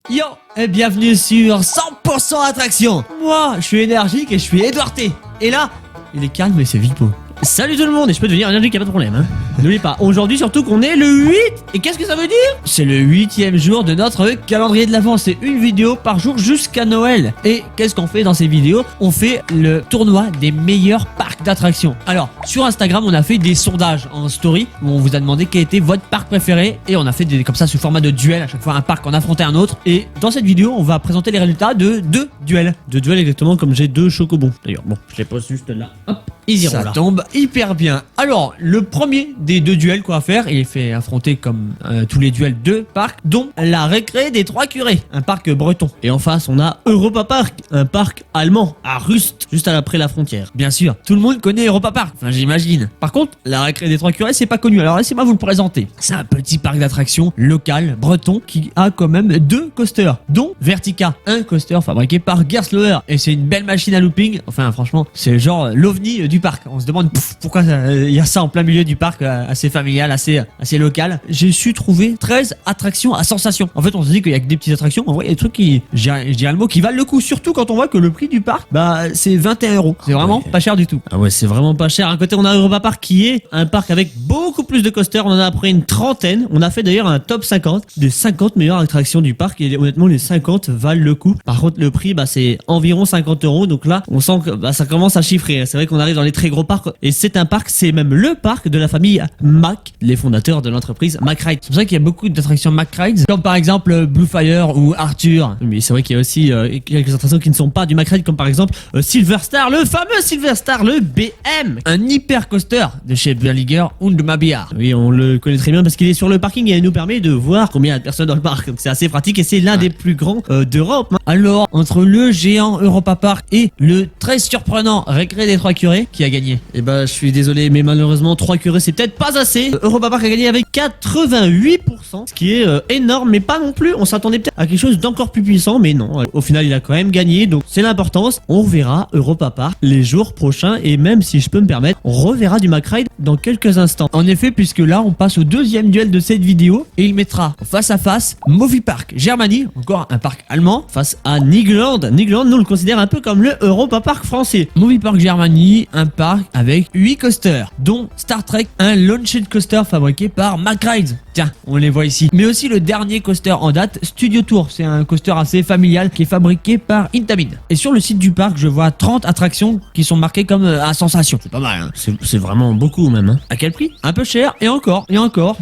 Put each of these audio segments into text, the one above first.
Yo et bienvenue sur 100% attraction. Moi, je suis énergique et je suis Edouard T. Et là, il est calme et c'est Vipo. Salut tout le monde, et je peux devenir énergique, y'a pas de problème hein. N'oubliez pas, aujourd'hui surtout qu'on est le 8. Et qu'est-ce que ça veut dire? C'est le 8e jour de notre calendrier de l'Avent. C'est une vidéo par jour jusqu'à Noël. Et qu'est-ce qu'on fait dans ces vidéos? On fait le tournoi des meilleurs parcs d'attractions. Alors, sur Instagram, on a fait des sondages en story où on vous a demandé quel était votre parc préféré. Et on a fait des, comme ça sous format de duel, à chaque fois un parc en affrontait un autre. Et dans cette vidéo, on va présenter les résultats de 2 duels. 2 duels exactement, comme j'ai 2 chocobons. D'ailleurs, bon, je les pose juste là. Hop, easy Ça roll. tombe hyper bien. Alors, le premier des 2 duels qu'on va faire, il est fait affronter comme tous les duels de parcs, dont la récré des 3 curés, un parc breton. Et en face, on a Europa Park, un parc allemand, à Rust, juste après la frontière. Bien sûr, tout le monde connaît Europa Park, enfin j'imagine. Par contre, la récré des 3 curés, c'est pas connu. Alors laissez-moi vous le présenter. C'est un petit parc d'attractions local, breton, qui a quand même 2 coasters, dont Vertica, un coaster fabriqué par Gerstlauer. Et c'est une belle machine à looping. Enfin, franchement, c'est genre l'ovni du parc. On se demande pourquoi il y a ça en plein milieu du parc, assez familial, assez local. J'ai su trouver 13 attractions à sensation. En fait, on se dit qu'il y a que des petites attractions. En vrai, il y a des trucs qui, je dirais le mot, qui valent le coup. Surtout quand on voit que le prix du parc, bah, c'est 21 €. C'est vraiment pas cher du tout. Ah ouais, c'est vraiment pas cher. À côté, on a Europa Park qui est un parc avec beaucoup plus de coasters. On en a après une trentaine. On a fait d'ailleurs un top 50 des 50 meilleures attractions du parc. Et honnêtement, les 50 valent le coup. Par contre, le prix, bah, c'est environ 50 €. Donc là, on sent que bah, ça commence à chiffrer. C'est vrai qu'on arrive dans les très gros parcs. Et c'est un parc, c'est même le parc de la famille Mack, les fondateurs de l'entreprise Mack Ride. C'est pour ça qu'il y a beaucoup d'attractions Mack Rides, comme par exemple Blue Fire ou Arthur. Mais c'est vrai qu'il y a aussi quelques attractions qui ne sont pas du Mack Ride, comme par exemple Silver Star, le fameux Silver Star, le BM. Un hyper coaster de chez Berliger und Mabillard. Oui, on le connaît très bien parce qu'il est sur le parking et il nous permet de voir combien il y a de personnes dans le parc. Donc c'est assez pratique et c'est l'un des plus grands d'Europe. Alors, entre le géant Europa Park et le très surprenant Récré des 3 curés, qui a gagné? Et bah je suis désolé, mais malheureusement 3 curés c'est peut-être pas assez. Europa Park a gagné avec 88%, ce qui est énorme, mais pas non plus. On s'attendait peut-être à quelque chose d'encore plus puissant, mais non. Au final, il a quand même gagné, donc c'est l'importance. On verra Europa Park les jours prochains et même si je peux me permettre, on reverra du Mack Ride dans quelques instants. En effet, puisque là, on passe au 2e duel de cette vidéo et il mettra face à face Movie Park Germany, encore un parc allemand, Face à Nigland. Nigland, nous le considère un peu comme le Europa Park français. Movie Park Germany, un parc avec 8 coasters, dont Star Trek, un launched coaster fabriqué par Mack Rides. Tiens, on les voit ici. Mais aussi le dernier coaster en date, Studio Tour. C'est un coaster assez familial qui est fabriqué par Intamin. Et sur le site du parc, je vois 30 attractions qui sont marquées comme à sensation. C'est pas mal, hein. C'est vraiment beaucoup même. Hein. À quel prix? Un peu cher, et encore,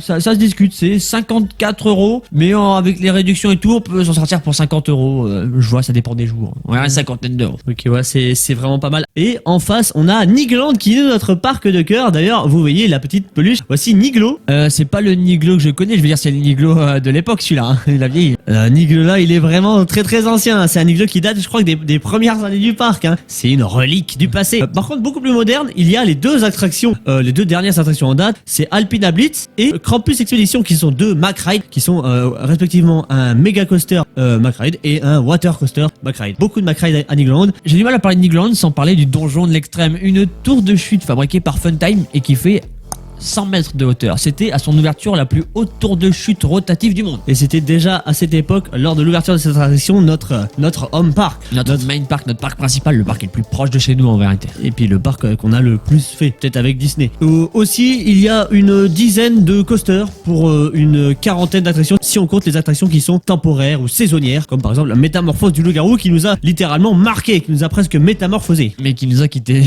ça se discute. C'est 54 €, mais avec les réductions et tout, on peut s'en sortir pour 50 €. Je vois, ça dépend des jours. Ouais, une cinquantaine d'euros. Ok, ouais, c'est vraiment pas mal. Et en face, on a Nigland qui est notre parc de cœur. D'ailleurs, vous voyez la petite peluche. Voici Niglo. C'est pas le Niglo que je connais, je veux dire, c'est le Niglo de l'époque, celui-là, hein. Il a vieilli. Niglo là, il est vraiment très très ancien. C'est un Niglo qui date, je crois, des premières années du parc. Hein. C'est une relique du passé. Par contre, beaucoup plus moderne, il y a les 2 attractions, les 2 dernières attractions en date. C'est Alpina Blitz et Krampus Expedition, qui sont 2 Mack Ride, qui sont respectivement un méga coaster Mack Ride et un water coaster Mack Ride. Beaucoup de Mack Ride à Nigland. J'ai du mal à parler de Nigland sans parler du donjon de l'extrême, une tour de chute fabriquée par Funtime et qui fait 100 mètres de hauteur. C'était à son ouverture la plus haute tour de chute rotative du monde. Et c'était déjà à cette époque, lors de l'ouverture de cette attraction, notre home park. Notre main park, notre parc principal, le parc est le plus proche de chez nous en vérité. Et puis le parc qu'on a le plus fait, peut-être avec Disney. Aussi, il y a une dizaine de coasters pour une quarantaine d'attractions, si on compte les attractions qui sont temporaires ou saisonnières, comme par exemple la métamorphose du loup-garou qui nous a littéralement marqué, qui nous a presque métamorphosé. Mais qui nous a quittés.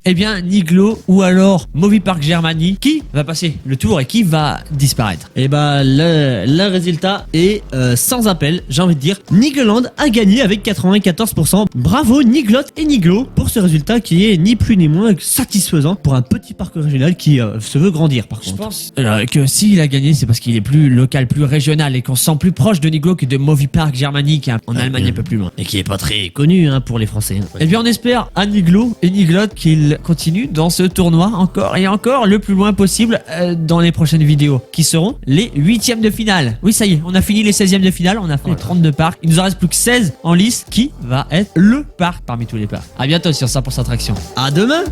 Eh bien, Niglo ou alors Movie Park Germany, qui va passer le tour et qui va disparaître? Et bah le résultat est sans appel, j'ai envie de dire. Nigland a gagné avec 94%. Bravo Niglot et Niglo pour ce résultat qui est ni plus ni moins que satisfaisant pour un petit parc régional qui se veut grandir par contre. Je pense que s'il a gagné, c'est parce qu'il est plus local, plus régional et qu'on se sent plus proche de Niglo que de Movie Park Germany qui est en Allemagne un peu plus loin. Et qui est pas très connu hein, pour les Français. Ouais. Eh bien on espère à Niglo et Niglot qu'ils continuent dans ce tournoi encore et encore le plus loin possible dans les prochaines vidéos qui seront les 8e de finale. Oui, ça y est, on a fini les 16e de finale, on a fait les 32 parcs. Il nous en reste plus que 16 en lice qui va être le parc parmi tous les parcs. À bientôt sur 100% Attraction. À demain.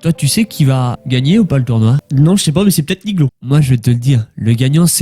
Toi, tu sais qui va gagner ou pas le tournoi? Non, je sais pas, mais c'est peut-être Niglo. Moi, je vais te le dire. Le gagnant, c'est